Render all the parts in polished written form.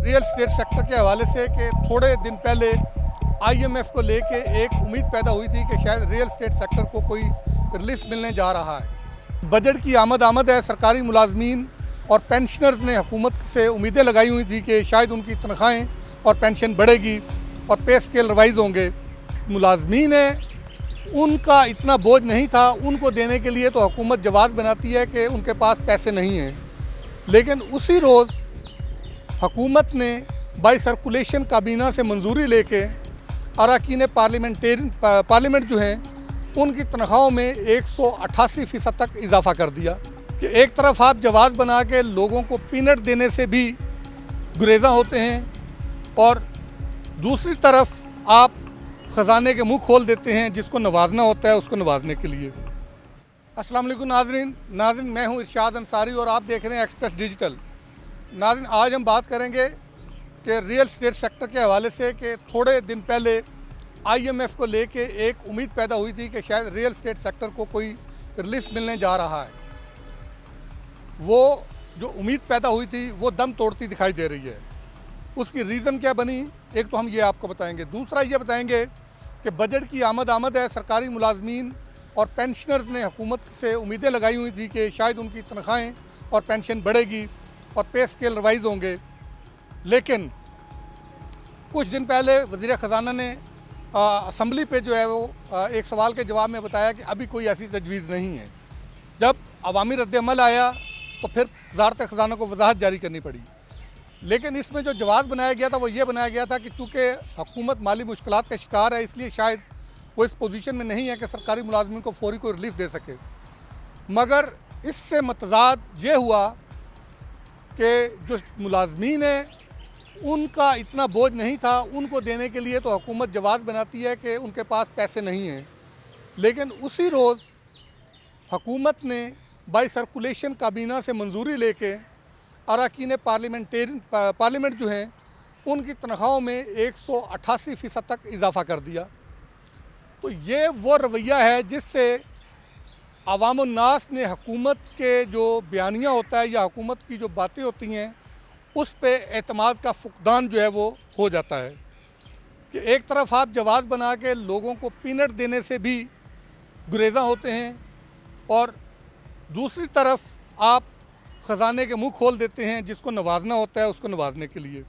Real estate sector के हवाले से कि थोड़े दिन पहले आईएमएफ को लेके एक उम्मीद पैदा हुई थी कि शायद रियल स्टेट सेक्टर को कोई रिलीफ मिलने जा रहा है। बजट की आमद है। सरकारी मुलाजमीन और पेंशनर्स ने हुकूमत से उम्मीदें लगाई हुई थी कि शायद उनकी तनख्वाहें और पेंशन बढ़ेगी और पे स्केल रिवाइज होंगे। मुलाजमीन है, उनका इतना बोझ नहीं था, उनको देने के लिए तो हुकूमत जवाब बनाती है कि उनके पास पैसे नहीं हैं। लेकिन उसी रोज़ हुकूमत ने बाई सर्कुलेशन काबीना से मंजूरी लेके अरकान पार्लियामेंट जो हैं उनकी तनख्वाहों में 188% तक इजाफ़ा कर दिया कि एक तरफ आप जवाब बना के लोगों को पीनट देने से भी गुरेज़ा होते हैं और दूसरी तरफ आप ख़जाने के मुंह खोल देते हैं जिसको नवाजना होता है उसको नवाजने के लिए। अस्सलाम वालेकुम नाज़रीन, मैं हूं इरशाद अंसारी और आप देख रहे हैं एक्सप्रेस डिजिटल। नाज़रीन, आज हम बात करेंगे कि रियल स्टेट सेक्टर के हवाले से कि थोड़े दिन पहले आईएमएफ को लेके एक उम्मीद पैदा हुई थी कि शायद रियल स्टेट सेक्टर को कोई रिलीफ मिलने जा रहा है। वो जो उम्मीद पैदा हुई थी वो दम तोड़ती दिखाई दे रही है। उसकी रीज़न क्या बनी, एक तो हम ये आपको बताएंगे, दूसरा ये बताएंगे कि बजट की आमद है। सरकारी मुलाजमीन और पेंशनर्स ने हुकूमत से उम्मीदें लगाई हुई थी कि शायद उनकी तनख्वाहें और पेंशन बढ़ेगी और पे स्केल रिवाइज होंगे। लेकिन कुछ दिन पहले वज़ीर ख़जाना ने असम्बली पे जो है वो एक सवाल के जवाब में बताया कि अभी कोई ऐसी तजवीज़ नहीं है। जब अवामी रद्द-ए-अमल आया तो फिर वज़ारत ख़जाना को वजाहत जारी करनी पड़ी। लेकिन इसमें जो जवाब बनाया गया था वो ये बनाया गया था कि चूँकि हुकूमत माली मुश्किलात का शिकार है, इसलिए शायद वो इस पोजीशन में नहीं है कि सरकारी मुलाजमीन को फौरी कोई रिलीफ दे सके। मगर इससे मतज़ाद ये हुआ कि जो मुलाजमीन हैं उनका इतना बोझ नहीं था, उनको देने के लिए तो हुकूमत जवाब बनाती है कि उनके पास पैसे नहीं हैं। लेकिन उसी रोज़ हुकूमत ने बाई सर्कुलेशन काबीना से मंजूरी लेके अरकान पार्लियामेंट जो हैं उनकी तनख्वाहों में 188% तक इजाफ़ा कर दिया। तो ये वो रवैया है जिससे अवामुन्नास ने हुकूमत के जो बयानिया होता है या हुकूमत की जो बातें होती हैं उस पे एतमाद का फुकदान जो है वो हो जाता है कि एक तरफ आप जवाब बना के लोगों को पीनट देने से भी गुरेज़ा होते हैं और दूसरी तरफ आप ख़जाने के मुंह खोल देते हैं जिसको नवाजना होता है उसको नवाजने के लिए।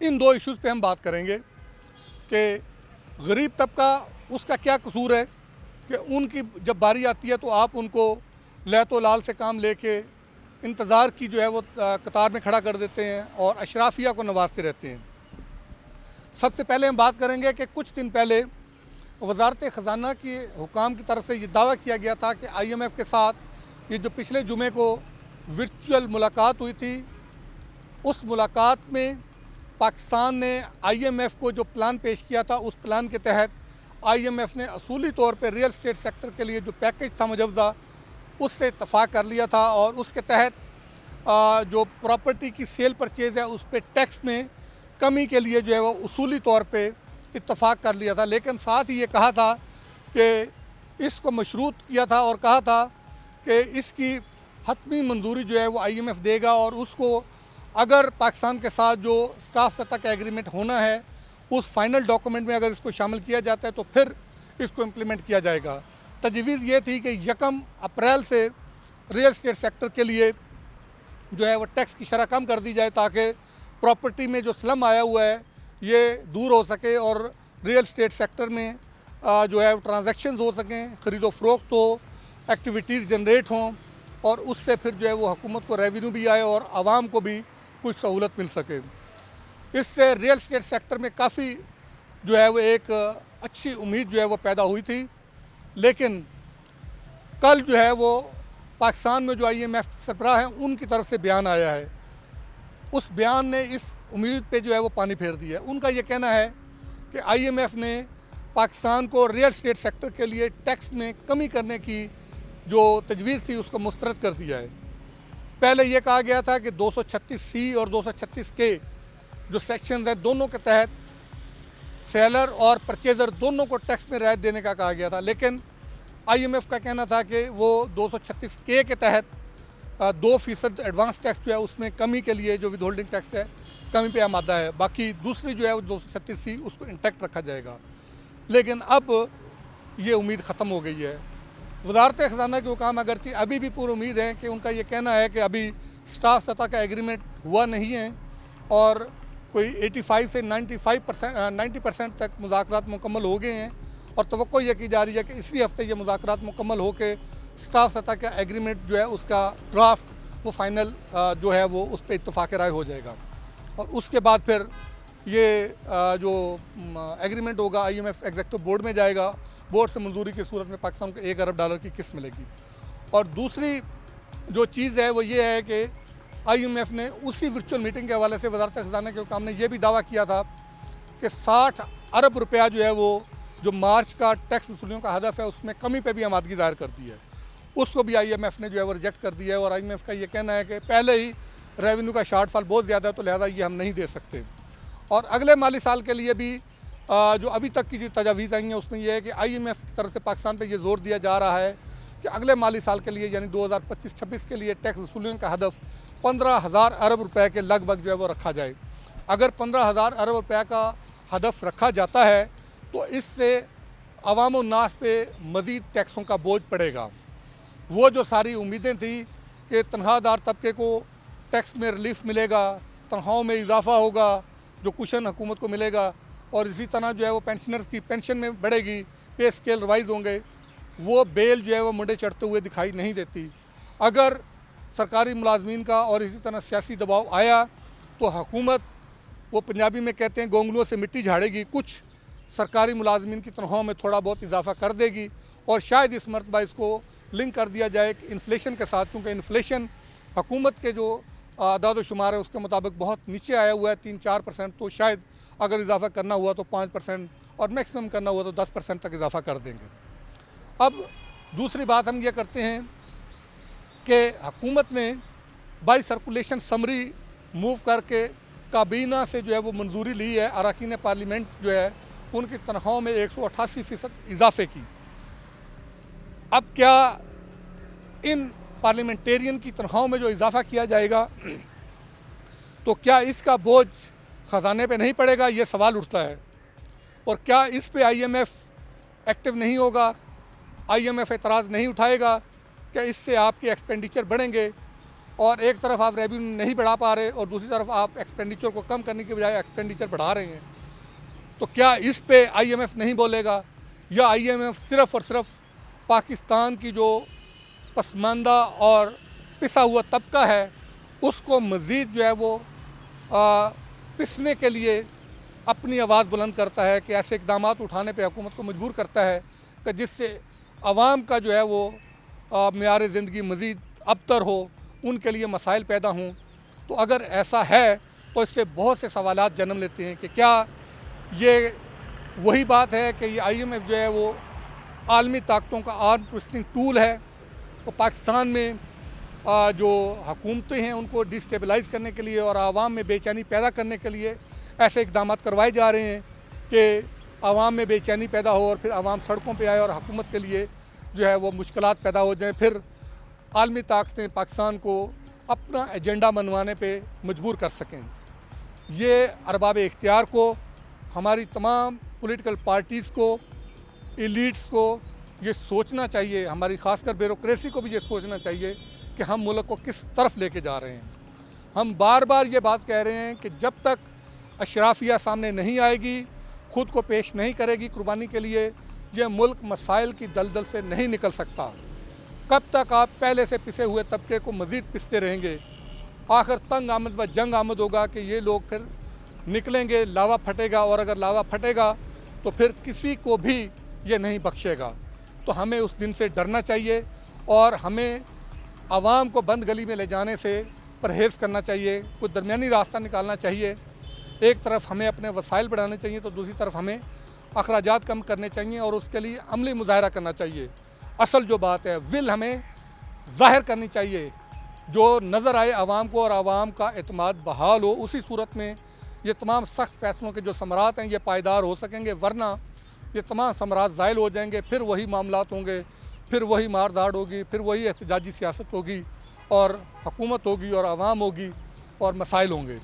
इन दो इश्यूज़ पे हम बात करेंगे कि गरीब तबका उसका क्या कसूर है कि उनकी जब बारी आती है तो आप उनको लैतो लाल से काम लेके इंतज़ार की जो है वो कतार में खड़ा कर देते हैं और अशराफिया को नवाजते रहते हैं। सबसे पहले हम बात करेंगे कि कुछ दिन पहले वज़ारत ख़जाना के हुकाम की तरफ से ये दावा किया गया था कि आईएमएफ के साथ ये जो पिछले जुमे को वर्चुअल मुलाकात हुई थी, उस मुलाकात में पाकिस्तान ने आईएमएफ को जो प्लान पेश किया था उस प्लान के तहत आईएमएफ ने असूली तौर पर रियल स्टेट सेक्टर के लिए जो पैकेज था मुजव्ज़ा उससे इत्तफ़ाक़ कर लिया था और उसके तहत जो प्रॉपर्टी की सेल परचेज़ है उस पर टैक्स में कमी के लिए जो है वो उसूली तौर पे इत्तफ़ाक़ कर लिया था। लेकिन साथ ही ये कहा था कि इसको मशरूत किया था और कहा था कि इसकी हतमी मंजूरी जो है वो आईएमएफ देगा और उसको अगर पाकिस्तान के साथ जो स्टाफ सतह का एग्रीमेंट होना है उस फाइनल डॉक्यूमेंट में अगर इसको शामिल किया जाता है तो फिर इसको इम्प्लीमेंट किया जाएगा। तजवीज़ ये थी कि 1 अप्रैल से रियल स्टेट सेक्टर के लिए जो है वो टैक्स की शरह कम कर दी जाए ताकि प्रॉपर्टी में जो स्लम आया हुआ है ये दूर हो सके और रियल स्टेट सेक्टर में जो है ट्रांजैक्शंस हो सकें, ख़रीदो फ़रोख्त हो, एक्टिविटीज़ जनरेट हों और उससे फिर जो है वो हुकूमत को रेवेन्यू भी आए और आवाम को भी कुछ सहूलत मिल सके। इससे रियल स्टेट सेक्टर में काफ़ी जो है वो एक अच्छी उम्मीद जो है वो पैदा हुई थी। लेकिन कल जो है वो पाकिस्तान में जो आईएमएफ सरबराह हैं उनकी तरफ से बयान आया है, उस बयान ने इस उम्मीद पे जो है वो पानी फेर दिया है। उनका ये कहना है कि आईएमएफ ने पाकिस्तान को रियल स्टेट सेक्टर के लिए टैक्स में कमी करने की जो तजवीज़ थी उसको मुस्तरद कर दिया है। पहले ये कहा गया था कि 236C और 236K जो सेक्शन है दोनों के तहत सेलर और परचेज़र दोनों को टैक्स में रियायत देने का कहा गया था। लेकिन आईएमएफ का कहना था कि वो 236K के तहत 2% एडवांस टैक्स जो है उसमें कमी के लिए जो विद होल्डिंग टैक्स है कमी पे मादा है, बाकी दूसरी जो है वो 236C उसको इंटैक्ट रखा जाएगा। लेकिन अब ये उम्मीद ख़त्म हो गई है। वज़ारत ख़ज़ाना के हुकाम अगरचे अभी भी पूरी उम्मीद है कि उनका ये कहना है कि अभी स्टाफ सतह का एग्रीमेंट हुआ नहीं है और कोई 85 से 90% तक मुज़ाकरात मुकम्मल हो गए हैं और तवक्को ये की जा रही है कि इसी हफ्ते ये मुज़ाकरात मुकम्मल हो के स्टाफ सतह का एग्रीमेंट जो है उसका ड्राफ्ट वो फाइनल जो है वो उस पर इत्तफ़ाक़ राय हो जाएगा और उसके बाद फिर ये जो एग्रीमेंट होगा IMF एग्जीक्यूटिव बोर्ड में जाएगा। बोर्ड से मंजूरी की सूरत में पाकिस्तान को $1 अरब की किस्त मिलेगी। और दूसरी जो चीज़ है वो ये है कि IMF ने उसी वर्चुअल मीटिंग के हवाले से वज़ारत ख़ज़ाना के हुकाम ने यह भी दावा किया था कि 60 अरब रुपया जो है वो जो मार्च का टैक्स वसूलियों का हदफ है उसमें कमी पे भी आमादगी ज़ाहिर कर दी है, उसको भी IMF ने जो है वो रिजेक्ट कर दिया है। और IMF का ये कहना है कि पहले ही रेवेन्यू का शॉर्टफॉल बहुत ज़्यादा है तो लिहाजा ये हम नहीं दे सकते। और अगले माली साल के लिए भी जो अभी तक की जो तजावीज़ आई हैं उसमें यह है कि IMF की तरफ से पाकिस्तान पे ये ज़ोर दिया जा रहा है कि अगले माली साल के लिए यानी 2025-26 के लिए टैक्स वसूलियों का हदफ 15,000 अरब रुपए के लगभग जो है वो रखा जाए। अगर 15,000 अरब रुपए का हदफ रखा जाता है तो इससे अवाम व नास पे मज़ीद टैक्सों का बोझ पड़ेगा। वो जो सारी उम्मीदें थी कि तनख्वाहदार तबके को टैक्स में रिलीफ मिलेगा, तनख्वाहों में इजाफा होगा, जो कुशन हुकूमत को मिलेगा और इसी तरह जो है वो पेंशनर्स की पेंशन में बढ़ेगी, पे स्केल रिवाइज होंगे, वो बेल जो है वो मुंडे चढ़ते हुए दिखाई नहीं देती। अगर सरकारी मुलाजमीन का और इसी तरह सियासी दबाव आया तो हुकूमत, वो पंजाबी में कहते हैं, गोंगलुओं से मिट्टी झाड़ेगी, कुछ सरकारी मुलाजमीन की तनख्वाहों में थोड़ा बहुत इजाफा कर देगी और शायद इस मरतबा इसको लिंक कर दिया जाए कि इन्फ्लेशन के साथ, क्योंकि इन्फ्लेशन हुकूमत के जो आदाद शुमार है उसके मुताबिक बहुत नीचे आया हुआ है 3-4%, तो शायद अगर इजाफा करना हुआ तो 5% और मैक्सिमम करना हुआ तो 10% तक इजाफा कर देंगे। अब दूसरी बात हम ये करते हैं कि हुकूमत ने बाई सर्कुलेशन समरी मूव करके काबीना से जो है वो मंजूरी ली है अरकान पार्लियामेंट जो है उनकी तनख्वाहों में 188% इजाफे की। अब क्या इन पार्लियामेंटेरियन की तनख्वाहों में जो इजाफा किया जाएगा तो क्या इसका बोझ ख़जाने पे नहीं पड़ेगा, ये सवाल उठता है। और क्या इस पे IMF एक्टिव नहीं होगा, IMF एतराज़ नहीं उठाएगा? क्या इससे आपके एक्सपेंडिचर बढ़ेंगे और एक तरफ आप रेवेन्यू नहीं बढ़ा पा रहे और दूसरी तरफ आप एक्सपेंडिचर को कम करने के बजाय एक्सपेंडिचर बढ़ा रहे हैं, तो क्या इस पे IMF नहीं बोलेगा? या IMF सिर्फ़ और सिर्फ पाकिस्तान की जो पसमानदा और पिसा हुआ तबका है उसको मज़ीद जो है वो पिसने के लिए अपनी आवाज़ बुलंद करता है कि ऐसे इक़दाम उठाने पे हुकूमत को मजबूर करता है कि जिससे आवाम का जो है वो मेयार ज़िंदगी मज़ीद अबतर हो, उनके लिए मसाइल पैदा हों। तो अगर ऐसा है तो इससे बहुत से सवालात जन्म लेते हैं कि क्या ये वही बात है कि ये IMF जो है वो आलमी ताकतों का आर्म ट्विस्टिंग टूल है, तो पाकिस्तान में जो हुकूमतें हैं उनको डिस्टेबलाइज़ करने के लिए और आवाम में बेचैनी पैदा करने के लिए ऐसे इक़दाम करवाए जा रहे हैं कि आवाम में बेचैनी पैदा हो और फिर आवाम सड़कों पे आए और हुकूमत के लिए जो है वो मुश्किलात पैदा हो जाएं, फिर आलमी ताकतें पाकिस्तान को अपना एजेंडा मनवाने पे मजबूर कर सकें। ये अरबाब इख्तियार को, हमारी तमाम पॉलिटिकल पार्टीज़ को, एलीट्स को ये सोचना चाहिए, हमारी खासकर ब्यूरोक्रेसी को भी ये सोचना चाहिए कि हम मुल्क को किस तरफ लेके जा रहे हैं। हम बार बार ये बात कह रहे हैं कि जब तक अशराफिया सामने नहीं आएगी, खुद को पेश नहीं करेगी कुर्बानी के लिए, यह मुल्क मसाइल की दलदल से नहीं निकल सकता। कब तक आप पहले से पिसे हुए तबके को मज़ीद पिसते रहेंगे? आखिर तंग आमद व जंग आमद होगा कि ये लोग फिर निकलेंगे, लावा फटेगा और अगर लावा फटेगा तो फिर किसी को भी ये नहीं बख्शेगा। तो हमें उस दिन से डरना चाहिए और हमें आवाम को बंद गली में ले जाने से परहेज़ करना चाहिए, कुछ दरमियानी रास्ता निकालना चाहिए। एक तरफ हमें अपने वसाइल बढ़ाने चाहिए तो दूसरी तरफ हमें अखराजात कम करने चाहिए और उसके लिए अमली मुजाहरा करना चाहिए। असल जो बात है विल हमें ज़ाहिर करनी चाहिए, जो नज़र आए आवाम को और आवाम का एतमाद बहाल हो। उसी सूरत में ये तमाम सख्त फैसलों के जो समरात हैं ये पायदार हो सकेंगे, वरना ये तमाम समरात ज़ायल हो जाएंगे, फिर वही मामलात होंगे, फिर वही मारधाड़ होगी, फिर वही एहतजाजी सियासत होगी और हुकूमत होगी और आवाम होगी और मसाइल होंगे।